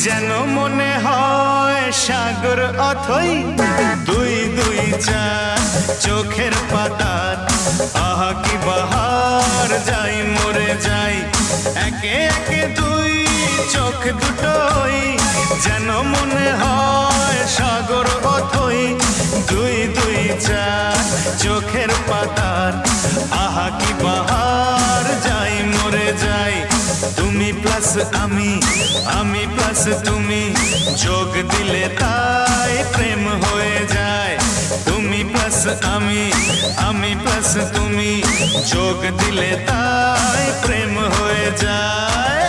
যেন মনে হয় সাগর অথই দুই দুই চার চোখের পাতার আহা কি বাহার যাই মরে যাই একে একে দুই চোখ দুটোই যেন মনে হয় সাগর অথই দুই দুই চার চোখের পাতার আহা কি বাহার যাই মরে যাই তুমি প্লাস আমি আমি প্লাস তুমি যোগ দিলে তাই প্রেম হয়ে যায় তুমি প্লাস আমি আমি প্লাস তুমি যোগ দিলে তাই প্রেম হয়ে যায়